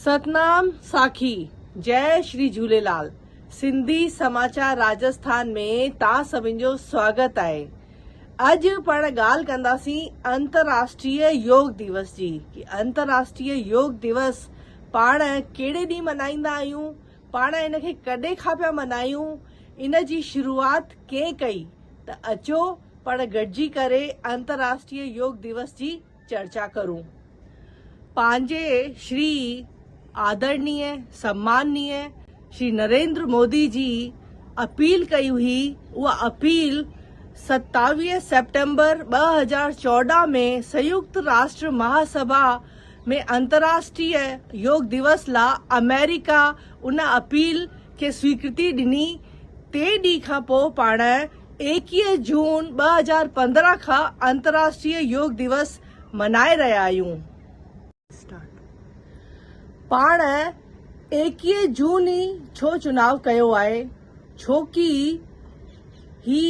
सतनाम साखी। जय श्री झूलेलाल। सिंधी समाचार राजस्थान में ता सभिनि जो स्वागत है। अज पाण ॻाल्हि कंदासीं अंतर्राष्ट्रीय योग दिवस जी कि अंतर्राष्ट्रीय योग दिवस पाण कहिड़े ॾींहुं मल्हाईंदा आहियूं, पाण इनखे कॾहिं खां पिया मल्हायूं, इन जी शुरूआत कंहिं कई। त अचो पाण गॾिजी करे अंतर्राष्ट्रीय योग दिवस जी चर्चा करूं। पंहिंजे श्री आदरणीय सम्माननीय श्री नरेंद्र मोदी जी अपील कई हुई। उहा अपील 27 सितंबर 2014 में संयुक्त राष्ट्र महासभा में अंतर्राष्ट्रीय योग दिवस ला अमेरिका उन अपील के स्वीकृति ॾिनी। ते ॾींहं खां पोइ पाण 21 जून 2015 खां अंतर्राष्ट्रीय योग दिवस मनाए रहिया आहियूं। पाण 21 जून ई छो चुनाव कयो आहे, छोकी ही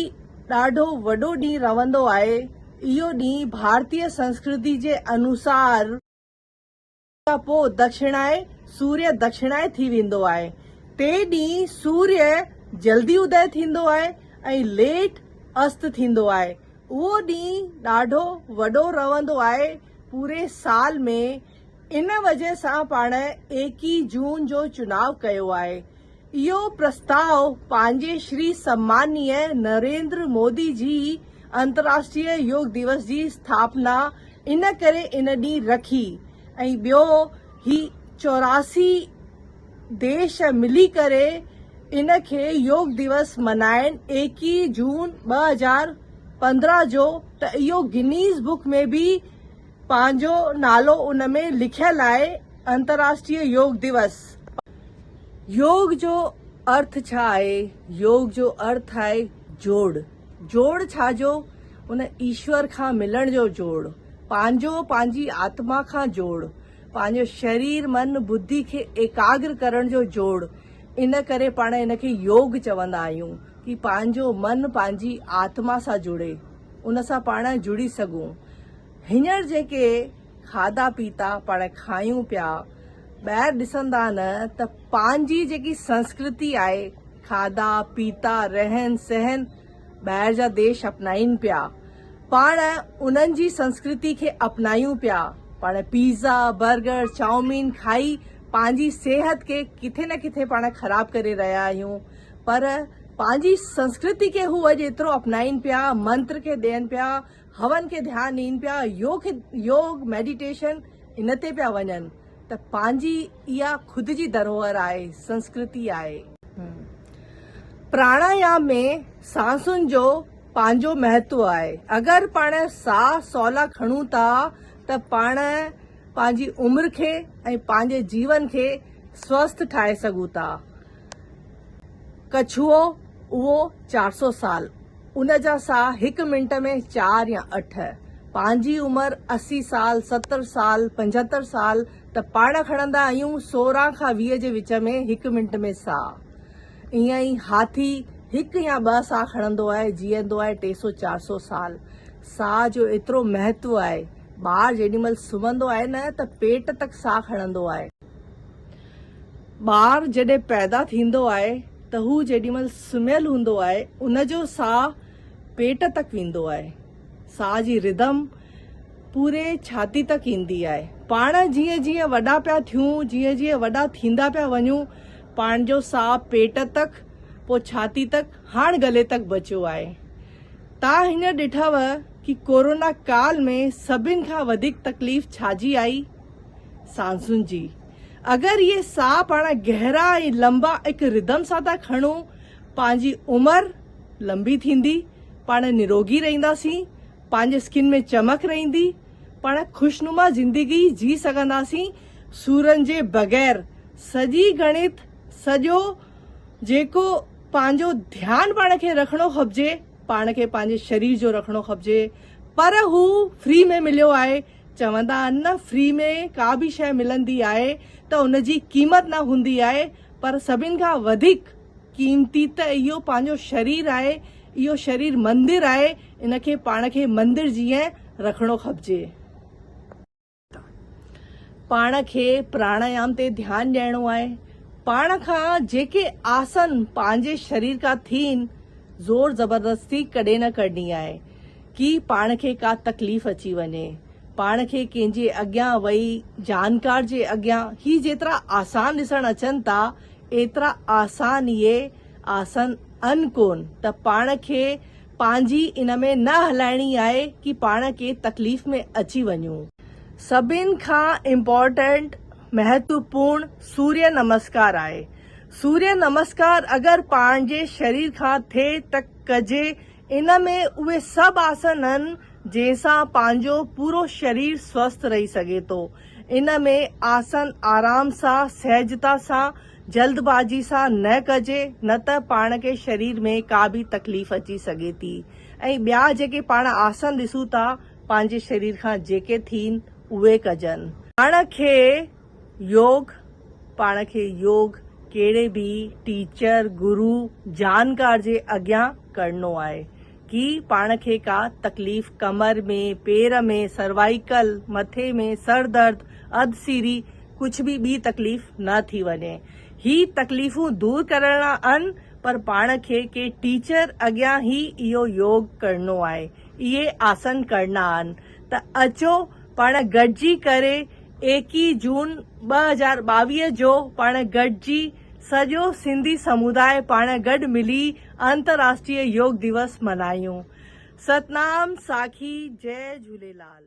ॾाढो वॾो ॾींहुं रहंदो आहे। इहो ॾींहुं भारतीय संस्कृति जे अनुसार पोइ दक्षिणाए सूर्य दक्षिणाए थी वेंदो आहे। ते ॾींहुं सूर्य जल्दी उदय थींदो आहे ऐं लेट अस्त थींदो आहे। उहो ॾींहुं ॾाढो वॾो रहंदो आहे पूरे साल में। इन वजह सां पाण 21 जून जो चुनाव कयो आहे। इहो प्रस्ताव पंहिंजे श्री सम्माननीय नरेंद्र मोदी जी अंतर्राष्ट्रीय योग दिवस जी स्थापना इन करे इन ॾींहुं रखी ऐं ॿियो ही 84 देश मिली करे इनखे योग दिवस मनाइण 21 जून 2015 जो। त इहो गिनीज़ बुक में भी पंहिंजो नालो उन में लिखियल आहे, अंतर्राष्ट्रीय योग दिवस। योग जो अर्थ छा आहे? योग जो अर्थ आहे जोड़। जोड़ छा जो? उन ईश्वर खां मिलण जो जोड़, पंहिंजी आत्मा खां जोड़, पंहिंजो शरीर मन बुद्धि खे एकाग्र करण जो जोड़। इन करे पाण इनखे योग चवंदा आहियूं कि पंहिंजो मन पंहिंजी आत्मा सां जुड़े, उन सां पाण जुड़ी सघूं। हींअर जेके खाधा पीता पाण खायूं पिया, ॿाहिरि ॾिसंदा न त पंहिंजी जेकी संस्कृति आहे, खाधा पीता रहन सहन ॿाहिरि जा देश अपनाइनि पिया, पाण उन्हनि जी संस्कृति खे अपनायूं पिया। पाण पिज़्ज़ा बर्गर चाउमीन खाई पंहिंजी सिहत खे किथे न किथे पाण ख़राब करे रहिया आहियूं। पर पंहिंजी संस्कृति खे हूअ जेतिरो अपनाइनि पिया, मंत्र खे ॾियनि पिया, हवन खे ध्यानु ॾियनि पिया, योग मेडिटेशन इन ते पिया वञनि, त पंहिंजी इहा खुदि जी धरोहर आहे, संस्कृति आहे। प्राणायाम में सांसुनि जो पंहिंजो महत्व आहे। अगरि पाण साह सवला खणूं था त पाण पंहिंजी उमिरि खे ऐं पंहिंजे जीवन खे स्वस्थ ठाहे सघूं था। कछुओ उहो 400 साल, उन जा साह 1 मिंट में 4 या 8। पंहिंजी उमिरि 80 साल 70 साल 75 साल, त पाण खणंदा आहियूं 16 खां 20 जे विच में 1 मिंट में साह। ईअं ई हाथी 1 या 2 साह खणंदो आहे, जीअंदो आहे 300 400 साल। साह जो एतिरो महत्व आहे। ॿार जेॾीमहिल सुम्हंदो आहे न त पेट तक साह खणंदो आहे। ॿार जॾहिं पैदा थींदो आहे त हू जेॾीमहिल सुम्हियल हूंदो आहे, उन जो साह पेट तक वेंदो आहे। साह जी रिदम पूरे छाती तक ईंदी आहे। पाण जीअं जीअं वॾा पिया थियूं, जीअं जीअं वॾा थींदा पिया वञूं, पाण जो साह पेट तक, पोइ छाती तक, हाणे गले तक बचियो आहे। तव्हां हींअर ॾिठव कि कोरोना काल में सभिनि खां वधीक तकलीफ़ छाजी आई? सांसुनि जी। अगरि इहे साह पाण गहरा ऐं लंबा हिकु रिदम सां था खणूं, पंहिंजी उमिरि लंबी थींदी, पाण निरोगी रहंदासीं, पंहिंजे स्किन में चमक रहंदी, पाण ख़ुशनुमा ज़िंदगी जी सघंदासीं सूरनि जे बग़ैर। सॼी गणित, सॼो जेको पंहिंजो ध्यानु पाण खे रखिणो खपिजे, पाण खे पंहिंजे शरीर जो रखिणो खपिजे, पर हू फ्री में मिलियो आहे। चवंदा आहिनि न, फ्री में का बि शइ मिलंदी आहे त उन जी क़ीमत न हूंदी आहे, पर सभिनि खां वधीक क़ीमती त इहो पंहिंजो शरीर आहे। इहो शरीर मंदिर आहे, इनखे पाण खे मंदिर जीअं रखिणो खपिजे। पाण खे प्राणायाम ते ध्यानु ॾियणो आहे। पाण खां जेके आसन पंहिंजे शरीर खां थियनि ज़ोर ज़बरदस्ती कॾहिं न करणी आहे कि पाण खे का तकलीफ़ अची वञे। पाण खे कंहिंजे अॻियां वेही जानकार जे अॻियां ही जेतिरा आसान ॾिसण अचनि था एतिरा आसान इहे आसन आहिनि कोन। त पाण खे पंहिंजी इन में न हलाइणी आहे कि पाण खे तकलीफ़ में अची वञूं। सभिनि खां इम्पोर्टेंट महत्वपूर्ण सूर्य नमस्कार आहे। सूर्य नमस्कार अगरि पंहिंजे शरीर खां थिए त कजे। इन में उहे सभु आसन आहिनि जंहिंसां पंहिंजो पूरो शरीर स्वस्थ रही सघे थो। इन में आसन आराम सां सहजता सां जल्दबाजी सां न कजे, न त पाण खे शरीर में का बि तकलीफ़ अची सघे थी। ऐं ॿिया जेके पाण आसन ॾिसूं था पंहिंजे शरीर खां जेके थियनि उहे कजनि। पाण खे योग कहिड़े बि टीचर गुरु जानकार जे अॻियां करणो आहे कि पाण खे का तकलीफ़ कमर में, पेर में, सर्वाइकल, मथे में, सर दर्द, अधसीरी कुझु बि ॿी तकलीफ़ न थी वञे। ही तकलीफ़ूं दूर करणा आहिनि पर पाण खे के टीचर अॻियां ही इहो योग करणो आहे, इहे आसन करणा आहिनि। त अचो पाण गॾिजी करे 21 जून 2022 जो पाण गॾिजी सॼो सिंधी समुदाय पाण गॾु मिली अंतर्राष्ट्रीय योग दिवस मल्हायूं। सतनाम साखी, जय झूलेलाल।